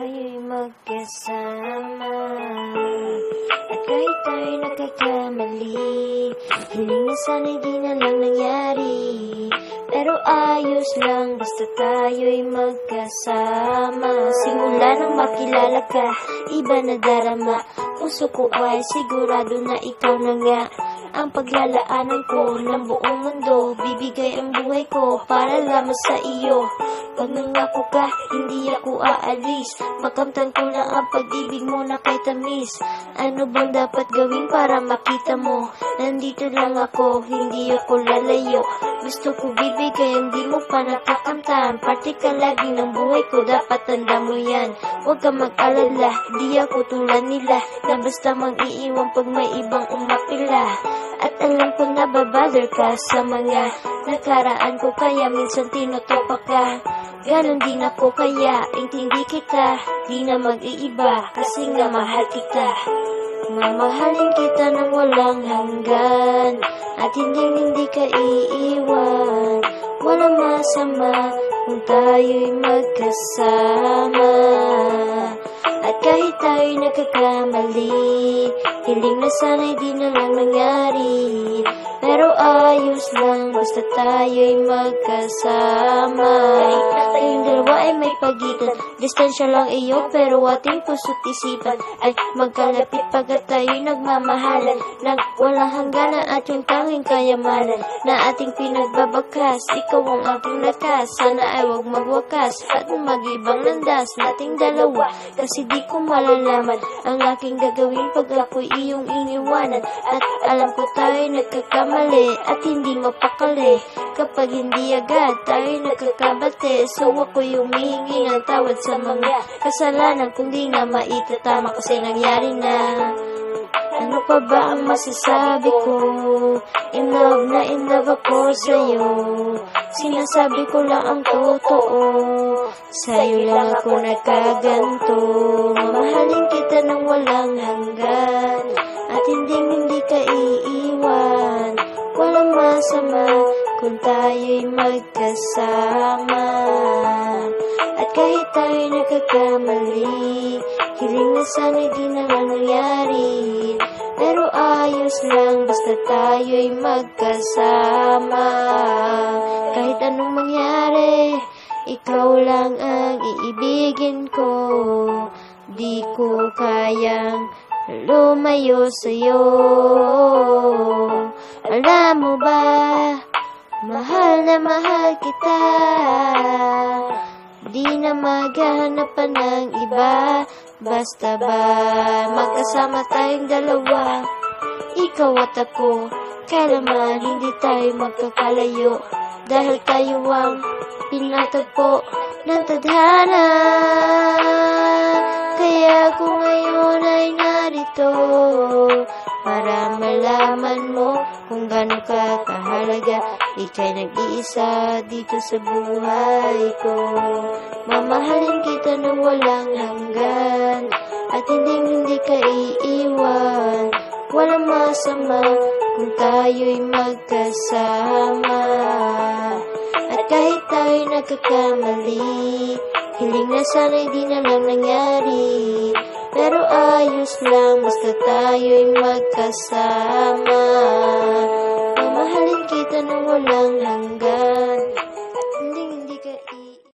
tayo'y magkasama. At kahit tayo'y nagkakamali, hiling na sana'y di na lang nangyari. Pero ayos lang, basta tayo'y magkasama. Simula nang makilala ka, iba na darama. Puso ko ay sigurado na ikaw na nga ang paglalaanan ko ng buong mundo. Bibigay ang buhay ko para lamang sa iyo. Pag nangako ka, hindi ako aalis. Makamtan ko lang ang pag-ibig mo na kay tamis. Ano bang dapat gawin para makita mo? Nandito lang ako, hindi ako lalayo. Gusto ko bibigay ang di mo pa nakakamtan. Parte ka lagi ng buhay ko, dapat tanda mo yan. Huwag ka mag-alala, di ako tulad nila na basta mang-iiwan pag may ibang umapila. At alam ko na babother ka sa mga nakaraan ko, kaya minsan tinutopak ka. Ganon din ako, kaya intindi kita, di na mag-iiba kasi nga mahal kita. Mamahalin kita ng walang hanggan at hindi ka iiwan. Walang masama kung tayo'y magkasama. At kahit tayo'y nagkakamali, hiling na sana'y di na lang nangyari. Pero ayos lang, basta tayo'y magkasama. Tayong dalawa ay may pagitan, distansya lang iyo, pero ating puso't isipan ay magkalapit pagkat tayo'y nagmamahalan ng walang hangganan at yung tanging kayamanan na ating pinagbabakas. Ikaw ang aking lakas, sana ay huwag magwakas at mag-ibang landas nating dalawa. Kasi di ko malalaman ang aking gagawin pag ako'y iyong iniwanan. At alam ko tayo'y nagkakamali at hindi mapakali kapag hindi agad tayo'y nagkakabate. So ako'y humihingi ng tawad sa mga kasalanan kung di nga maitatama kasi nangyari na. Ano pa ba ang masasabi ko? In love ako sa'yo. Sinasabi ko lang ang totoo, sa'yo lang ako nagkaganto. Mamahalin kita ng walang hanggan at hindi ka iiwan. Walang masama kung tayo'y magkasama. At kahit tayo'y nagkakamali, hiling na sana'y di na lang nangyari. Pero ayos lang, basta tayo'y magkasama. Kahit anong mangyari, ikaw lang ang iibigin ko. Di ko kayang lumayo sa'yo. Alam mo ba, mahal na mahal kita. Di na maghahanap pa ng iba. Basta ba magkasama tayong dalawa, ikaw at ako, kailanman hindi tayo magkakalayo. Dahil tayo ang pinatagpo ng tadhana. Kaya ako ngayon ay narito para malaman mo kung gaano ka kahalaga. Ika'y nag-iisa dito sa buhay ko. Mamahalin kita ng walang hanggan at hindi ka iiwan. Walang masama kung tayo'y magkasama. At kahit tayo'y nagkakamali, hiling na sana'y di na lang nangyari. Pero ayos lang, basta tayo'y magkasama. Mamahalin kita ng walang hanggan